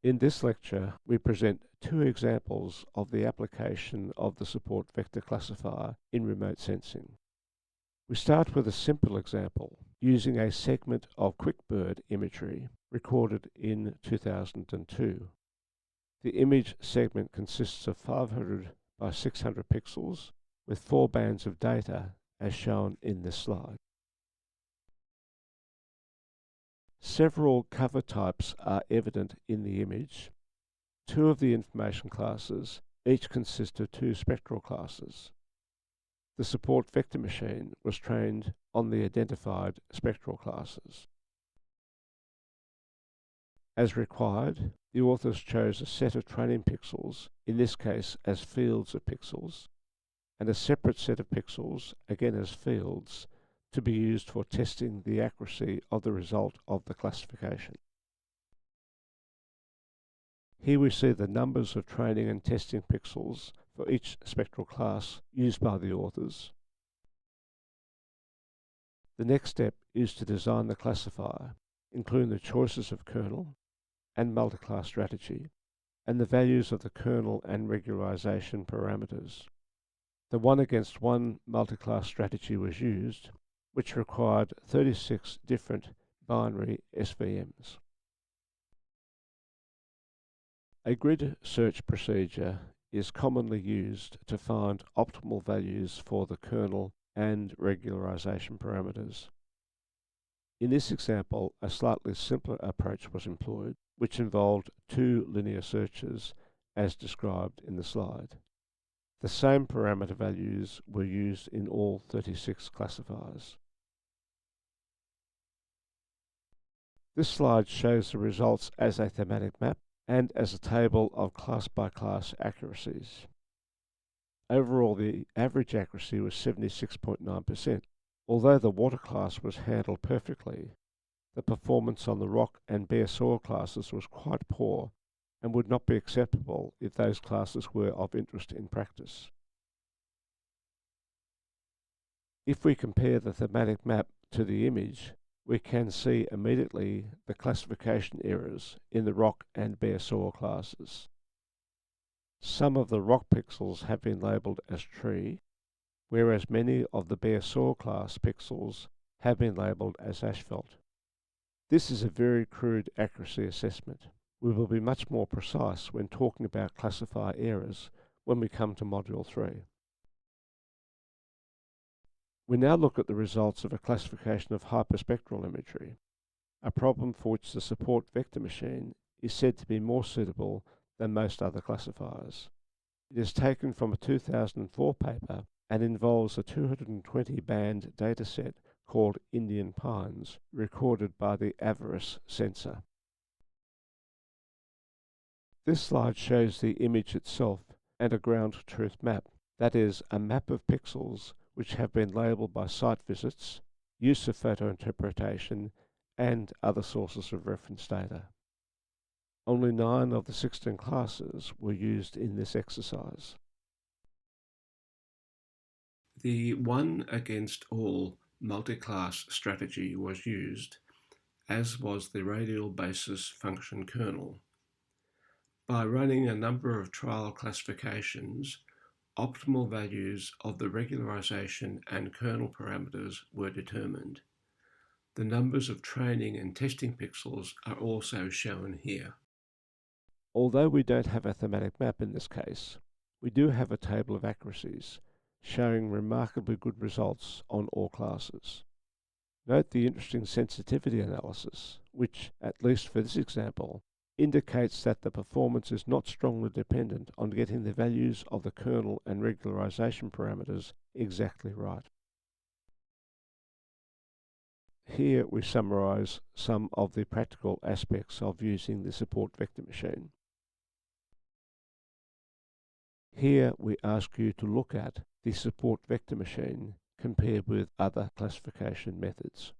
In this lecture, we present two examples of the application of the support vector classifier in remote sensing. We start with a simple example using a segment of QuickBird imagery recorded in 2002. The image segment consists of 500 by 600 pixels with 4 bands of data as shown in this slide. Several cover types are evident in the image. Two of the information classes each consist of 2 spectral classes. The support vector machine was trained on the identified spectral classes. As required, the authors chose a set of training pixels, in this case as fields of pixels, and a separate set of pixels, again as fields, to be used for testing the accuracy of the result of the classification. Here we see the numbers of training and testing pixels for each spectral class used by the authors. The next step is to design the classifier, including the choices of kernel and multiclass strategy, and the values of the kernel and regularization parameters. The one-against-one multiclass strategy was used, which required 36 different binary SVMs. A grid search procedure is commonly used to find optimal values for the kernel and regularization parameters. In this example, a slightly simpler approach was employed, which involved 2 linear searches as described in the slide. The same parameter values were used in all 36 classifiers. This slide shows the results as a thematic map and as a table of class-by-class accuracies. Overall, the average accuracy was 76.9%. Although the water class was handled perfectly, the performance on the rock and bare soil classes was quite poor and would not be acceptable if those classes were of interest in practice. If we compare the thematic map to the image, we can see immediately the classification errors in the rock and bare soil classes. Some of the rock pixels have been labelled as tree, whereas many of the bare soil class pixels have been labelled as asphalt. This is a very crude accuracy assessment. We will be much more precise when talking about classifier errors when we come to Module 3. We now look at the results of a classification of hyperspectral imagery, a problem for which the support vector machine is said to be more suitable than most other classifiers. It is taken from a 2004 paper and involves a 220 band dataset called Indian Pines, recorded by the Avaris sensor. This slide shows the image itself and a ground truth map, that is, a map of pixels which have been labelled by site visits, use of photo interpretation, and other sources of reference data. Only 9 of the 16 classes were used in this exercise. The one-against-all multi-class strategy was used, as was the radial basis function kernel. By running a number of trial classifications, optimal values of the regularization and kernel parameters were determined. The numbers of training and testing pixels are also shown here. Although we don't have a thematic map in this case, we do have a table of accuracies showing remarkably good results on all classes. Note the interesting sensitivity analysis, which, at least for this example, indicates that the performance is not strongly dependent on getting the values of the kernel and regularization parameters exactly right. Here we summarize some of the practical aspects of using the support vector machine. Here we ask you to look at the support vector machine compared with other classification methods.